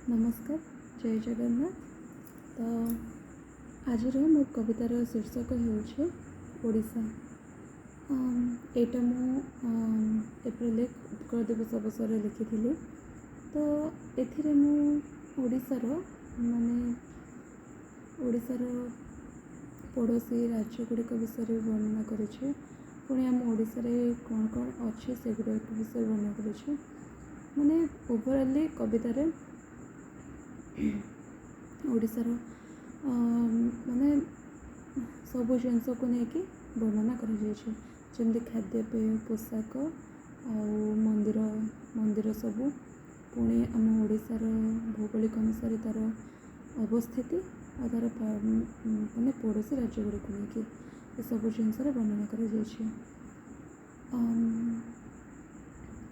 नमस्कार जय जगन्नाथ। तो आज मो कवितार शीर्षक हो ओडिशा। यहाँ मुझे एप्रिल 1 उत्कल दिवस अवसर लिखी। तो एथिरे मु ओडिशार माने ओडिशार पड़ोशी राज्य गुड़िक विषय वर्णना करुँचे। पुणी आम ओडिशार कौन कौन अच्छे से गुड़ाक विषय वर्णना करुँचे। माने ओवरअली कवितार ओडिशार माने सबु जिनस को लेकिन वर्णना करमती खाद्यपेय पोशाक मंदिर मंदिर सबू पुणी आम ओडिशार भौगोलिक अनुसार तार अवस्थिति और तार माने पड़ोशी राज्य गुड़िक लेकिन सब जिनसर वर्णना कर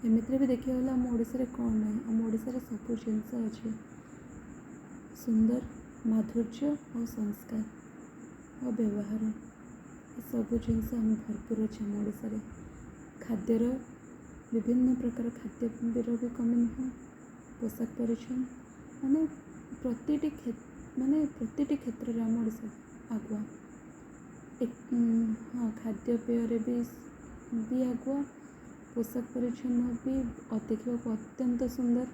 एमती भी देखा गला आम ओडिशार कौन ना आम ओडिशार सब जिनस अच्छे सुंदर माधुर्य और संस्कार और व्यवहार ये सब जिनस आम भरपूर अच्छे आम ओडिशार। खाद्यर विभिन्न प्रकार खाद्य भी कमी नुह पोशाक परिच्छन माने प्रतिटी क्षेत्र में आम ओडिशा आगुआ। हाँ खाद्यपेय भी आगुआ पोशाक परिच्छन भी देखा अत्यंत सुंदर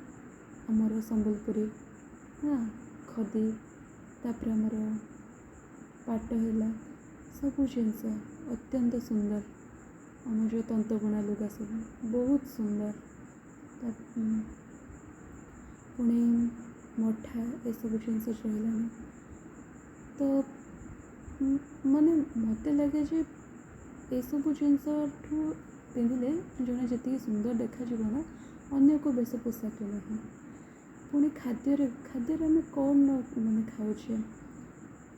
आमर संबलपुरी हाँ खदी तापर आमर पाट है सबू जिनस अत्यंत सुंदर आम जो तंतबुणा लुगा सब बहुत सुंदर पुणी मठा ये सब जिनस रहा। तो माने मत लगे जे ये सब जिनस पिंधिले जड़े जी सुंदर देखा ना अन्य को बेस पोशाक ना। पुणी खाद्य आम कौन माने खाऊे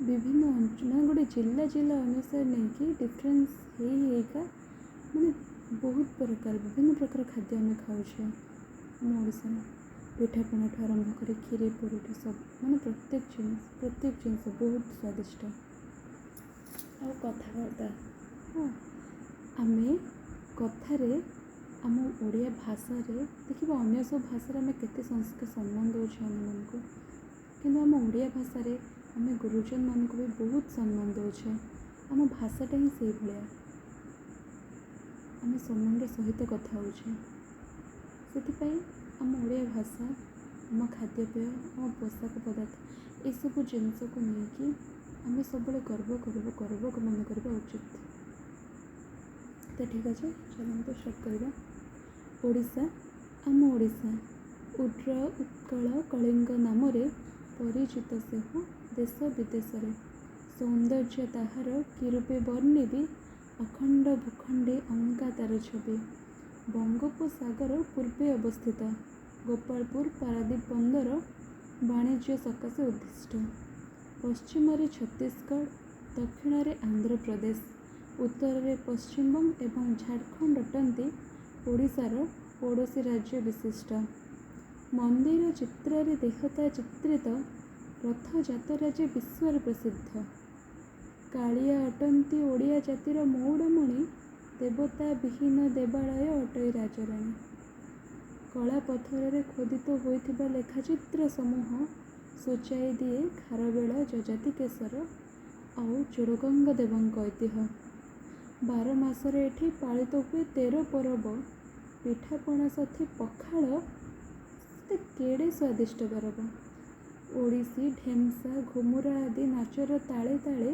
विभिन्न माने गोटे जिला जिला अनुसार नहीं कि डिफरेन्स होगा माने बहुत प्रकार विभिन्न प्रकार खाद्य आम खाऊे आम ओडिशा पिठापणा ठू आरंभ कर खीरी पुरी सब माने प्रत्येक जिनस बहुत स्वादिष्ट और कथबार्ता हाँ आम कथार आम ओडिया भाषा देखिए अन्य सब भाषा आम केते संस्कार सम्मान दौचे आम को कि आम ओडिया भाषा आम गुरुजन मान को भी बहुत सम्मान दौचे। आम भाषाटा ही से भाया आम सम्मान सहित कथा होचे से आम ओडिया भाषा आम खाद्यपेय आम पोशाक पदार्थ ये सब जिनस को लेकिन आम सब गर्व मन करवा उचित। तो ठीक अच्छे चलते स्टार्ट करवा। ओडिशा आम ओडिशा उड्र उत्कल कलिंग नाम परिचित से हो देश विदेश सौंदर्य ताहार कि रूपे वर्णिबी अखंड भूखंडे अंका तार छवि बंगोपसागर पूर्वे अवस्थित गोपालपुर पारादीप बंदर वाणिज्य सकाशे उद्दिष्ट पश्चिम छत्तीसगढ़ दक्षिण आंध्र प्रदेश उत्तर पश्चिमबंग एवं झारखंड अटंती ओडिशार पड़ोशी राज्य विशिष्ट मंदिर चित्र देहता चित्रित रथ जातरा जे विश्व प्रसिद्ध कालिया अटंती ओडिया जातिर मौड़मणि देवता विहीन देवालय अटई राजराणी कला पथर खोदित होइथिबा लेखाचित्र समूह सूचाई दिए खारवेल जजाति केशर आउ चोड़गंग देवंक ऐतिह्य 12 मासरे एठी पालित हुए 13 परब पिठापणा साथी पखाल केड़े स्वादिष्ट परब ओडिसी ढेमसा घुमुरा आदि नाचर ताले ताले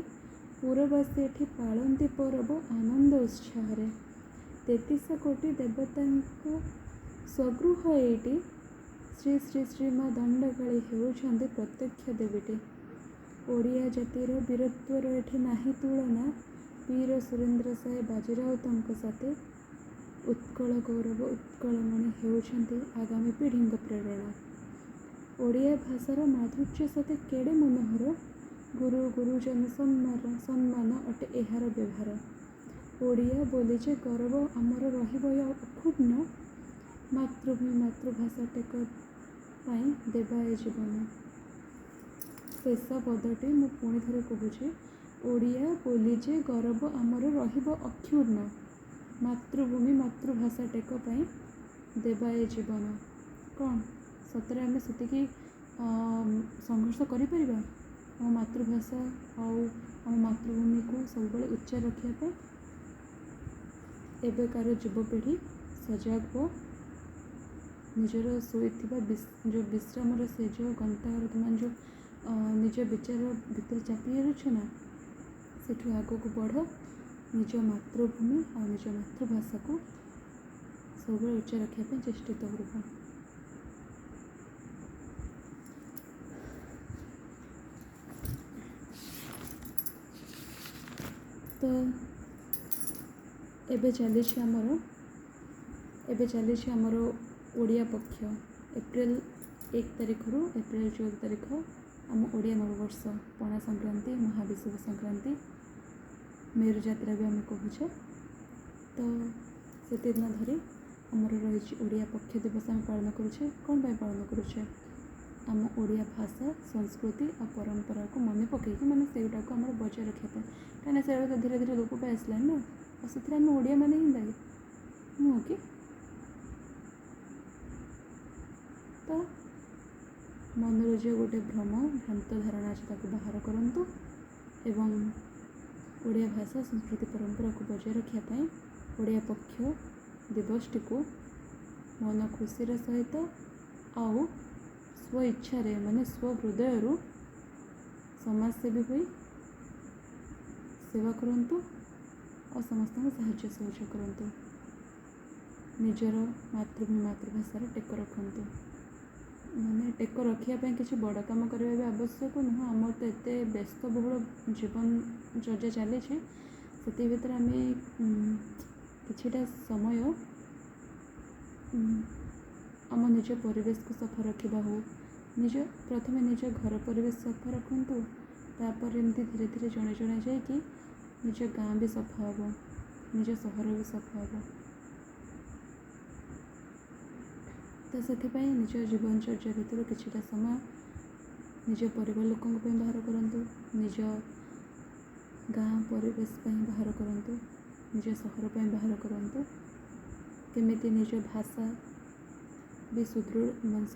पुरवासी एठी पालंती परब आनंद उत्साह 33 कोटी देवता स्वगृह एटी श्री श्री श्री माँ दंडकाली होउछंती प्रत्यक्ष देवीटी ओडिया जातिर वीरत्वर एठी नाही तुलना वीर सुरेंद्र साय बाजीराउतंक साथे उत्कल गौरव उत्कलमणि होउछंती आगामी पीढ़ी प्रेरणा ओडिया भाषार माधुर्य साथे केड़े मनोहर गुरु गुरुजन सम्मान अटे एहार व्यवहार ओडिया बोली जे गौरव आमर रहिबो अक्षुण्ण मातृभूमि मातृभाषा टेक पाई देवा ए जीवन शेष पदटी मु पुणी थे कहूँ ओडिया बोली जे गौरव आमर रहिबो अक्षुण्ण मातृभूमि मातृभाषा टेक पाई देवा ए जीवन कौन सतरे आम से ସଂଘର୍ଷ କରିପାରିବା ଆମ ମାତୃଭାଷା ଆଉ ଆମ ମାତୃଭୂମିକୁ ସବୁବେଳେ ଉଚ୍ଚ ରଖିବା ପାଇଁ। ଏବେକାର ଯୁବପିଢ଼ି ସଜାଗ ଓ ନିଜର ଶୋଇଥିବା ଯେଉଁ ବିଶ୍ରାମର ସେ ଯେଉଁ ଗନ୍ତାଘର ମାନେ ଯେଉଁ ନିଜ ବିଚାର ଭିତରେ ଚାପି ହେଉଛୁ ନା, ସେଠୁ ଆଗକୁ ବଢ଼, ନିଜ ମାତୃଭୂମି ଆଉ ନିଜ ମାତୃଭାଷାକୁ ସବୁବେଳେ ଉଚ୍ଚ ରଖିବା ପାଇଁ ଚେଷ୍ଟିତ ରୁହ। ତ ଏବେ ଚାଲିଛି ଆମର ଓଡ଼ିଆ ପକ୍ଷ। ଏପ୍ରିଲ 1 ତାରିଖରୁ ଏପ୍ରିଲ 14 ତାରିଖ ଆମ ଓଡ଼ିଆ ନବବର୍ଷ, ପଣା ସଂକ୍ରାନ୍ତି, ମହାବିଷୁବ ସଂକ୍ରାନ୍ତି, ମେରୁଯାତ୍ରା ବି ଆମେ କହୁଛେ। ତ ସେତିଦିନ ଧରି ଆମର ରହିଛି ଓଡ଼ିଆ ପକ୍ଷ ଦିବସ ଆମେ ପାଳନ କରୁଛେ। କ'ଣ ପାଇଁ ପାଳନ କରୁଛେ? ଆମ ଓଡ଼ିଆ ଭାଷା, ସଂସ୍କୃତି ଆଉ ପରମ୍ପରାକୁ ମନେ ପକାଇକି, ମାନେ ସେଇଗୁଟାକୁ ଆମର ବଜାୟ ରଖିବା ପାଇଁ। କାହିଁକିନା ସେଗୁଡ଼ାକ ଧୀରେ ଧୀରେ ଲୋପ ପାଇ ଆସିଲାଣି ନା, ଆଉ ସେଥିରେ ଆମେ ଓଡ଼ିଆ ମାନେ ହିଁ ଦାୟୀ, ନୁହଁ କି? ତ ମନର ଯେଉଁ ଗୋଟେ ଭ୍ରାନ୍ତ ଧାରଣା ଅଛି ତାକୁ ବାହାର କରନ୍ତୁ ଏବଂ ଓଡ଼ିଆ ଭାଷା, ସଂସ୍କୃତି, ପରମ୍ପରାକୁ ବଜାୟ ରଖିବା ପାଇଁ ଓଡ଼ିଆ ପକ୍ଷ ଦିବସଟିକୁ ମନ ଖୁସିର ସହିତ ଆଉ ସ୍ୱଇଚ୍ଛାରେ, ମାନେ ସ୍ୱହୃଦୟରୁ ସମାଜସେବୀ ହୋଇ ସେବା କରନ୍ତୁ ଆଉ ସମସ୍ତଙ୍କୁ ସାହାଯ୍ୟ ସହଯୋଗ କରନ୍ତୁ। ନିଜର ମାତୃଭାଷାର ଟେକ ରଖନ୍ତୁ। ମାନେ ଟେକ ରଖିବା ପାଇଁ କିଛି ବଡ଼ କାମ କରିବା ବି ଆବଶ୍ୟକ ନୁହଁ। ଆମର ତ ଏତେ ବ୍ୟସ୍ତବହୁଳ ଜୀବନଚର୍ଯ୍ୟା ଚାଲିଛି, ସେଥି ଭିତରେ ଆମେ କିଛିଟା ସମୟ ଆମ ନିଜ ପରିବେଶକୁ ସଫା ରଖିବା ହଉ, ପ୍ରଥମେ ନିଜ ଘର ପରିବେଶ ସଫା ରଖନ୍ତୁ, ତାପରେ ଏମିତି ଧୀରେ ଧୀରେ ଜଣେ ଜଣେ ଯାଇକି ନିଜ ଗାଁ ବି ସଫା ହେବ, ନିଜ ସହର ବି ସଫା ହେବ। ତ ସେଥିପାଇଁ ନିଜ ଜୀବନଚର୍ଯ୍ୟା ଭିତରୁ କିଛିଟା ସମୟ ନିଜ ପରିବାର ଲୋକଙ୍କ ପାଇଁ ବାହାର କରନ୍ତୁ, ନିଜ ଗାଁ ପରିବେଶ ପାଇଁ ବାହାର କରନ୍ତୁ, ନିଜ ସହର ପାଇଁ ବାହାର କରନ୍ତୁ। କେମିତି ନିଜ ଭାଷା ବି ସୁଦୃଢ଼, ମାନେ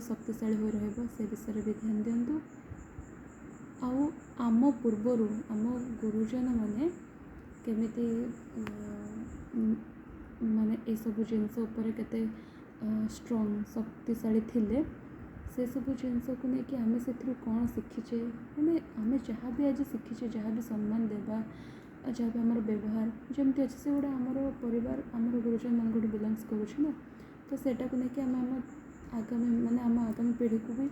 ଶକ୍ତିଶାଳୀ ହୋଇ ରହିବ, ସେ ବିଷୟରେ ବି ଧ୍ୟାନ ଦିଅନ୍ତୁ। ଆଉ ଆମ ପୂର୍ବରୁ ଆମ ଗୁରୁଜନମାନେ କେମିତି ମାନେ ଏସବୁ ଜିନିଷ ଉପରେ କେତେ ଷ୍ଟ୍ରଙ୍ଗ, ଶକ୍ତିଶାଳୀ ଥିଲେ, ସେସବୁ ଜିନିଷକୁ ନେଇକି ଆମେ ସେଥିରୁ କ'ଣ ଶିଖିଛେ, ମାନେ ଆମେ ଯାହା ବି ଆଜି ଶିଖିଛେ, ଯାହା ବି ସମ୍ମାନ ଦେବା, ଯାହା ବି ଆମର ବ୍ୟବହାର ଯେମିତି ଅଛି, ସେଗୁଡ଼ା ଆମର ପରିବାର, ଆମର ଗୁରୁଜନମାନଙ୍କଠୁ ବିଲଙ୍ଗସ୍ କରୁଛି ନା। ତ ସେଇଟାକୁ ନେଇକି ଆମେ ଆମ ଆଗାମୀ ପିଢ଼ିକୁ ବି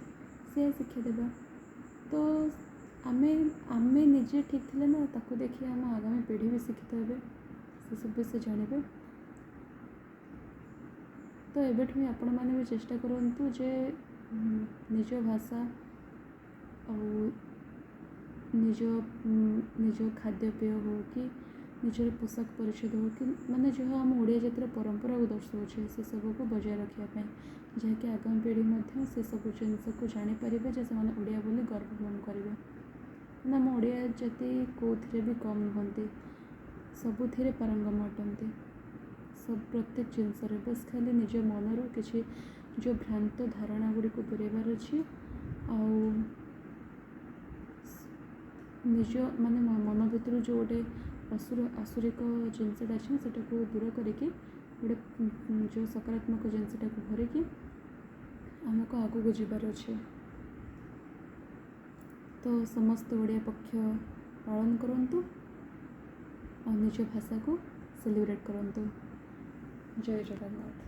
ସେୟା ଶିକ୍ଷା ଦେବା। ତ ଆମେ ନିଜେ ଠିକ୍ ଥିଲେ ନା, ତାକୁ ଦେଖି ଆମ ଆଗାମୀ ପିଢ଼ି ବି ଶିକ୍ଷିତ ହେବେ, ସେସବୁ ବିଷୟ ଜାଣିବେ। ତ ଏବେଠୁ ହିଁ ଆପଣମାନେ ବି ଚେଷ୍ଟା କରନ୍ତୁ ଯେ ନିଜ ଭାଷା ଆଉ ନିଜ ଖାଦ୍ୟପେୟ ହେଉ କି ନିଜର ପୋଷାକ ପରିଚ୍ଛଦ ହେଉ କି ମାନେ ଯାହା ଆମ ଓଡ଼ିଆ ଜାତିର ପରମ୍ପରାକୁ ଦର୍ଶାଉଛି, ସେସବୁକୁ ବଜାୟ ରଖିବା ପାଇଁ, ଯାହାକି ଆଗାମୀ ପିଢ଼ି ମଧ୍ୟ ସେସବୁ ଜିନିଷକୁ ଜାଣିପାରିବେ ଯେ ସେମାନେ ଓଡ଼ିଆ ବୋଲି ଗର୍ବ କରିବେ। ନା, ଆମ ଓଡ଼ିଆ ଜାତି କେଉଁଥିରେ ବି କମ୍ ନୁହନ୍ତି, ସବୁଥିରେ ପାରଙ୍ଗମ ଅଟନ୍ତି, ପ୍ରତ୍ୟେକ ଜିନିଷରେ। ବାସ୍ ଖାଲି ନିଜ ମନରୁ କିଛି ଯେଉଁ ଭ୍ରାନ୍ତ ଧାରଣା ଗୁଡ଼ିକୁ ଦୂରେଇବାର ଅଛି, ଆଉ ନିଜ ମାନେ ମନ ଭିତରୁ ଯେଉଁ ଗୋଟେ ଆସୁରିକ ଜିନିଷଟା ଅଛି, ସେଟାକୁ ଦୂର କରିକି ଗୋଟେ ଯେଉଁ ସକାରାତ୍ମକ ଜିନିଷଟାକୁ ଭରିକି ଆମକୁ ଆଗକୁ ଯିବାର ଅଛି। ତ ସମସ୍ତେ ଓଡ଼ିଆ ପକ୍ଷ ପାଳନ କରନ୍ତୁ ଆଉ ନିଜ ଭାଷାକୁ ସେଲିବ୍ରେଟ୍ କରନ୍ତୁ। ଜୟ ଜଗନ୍ନାଥ।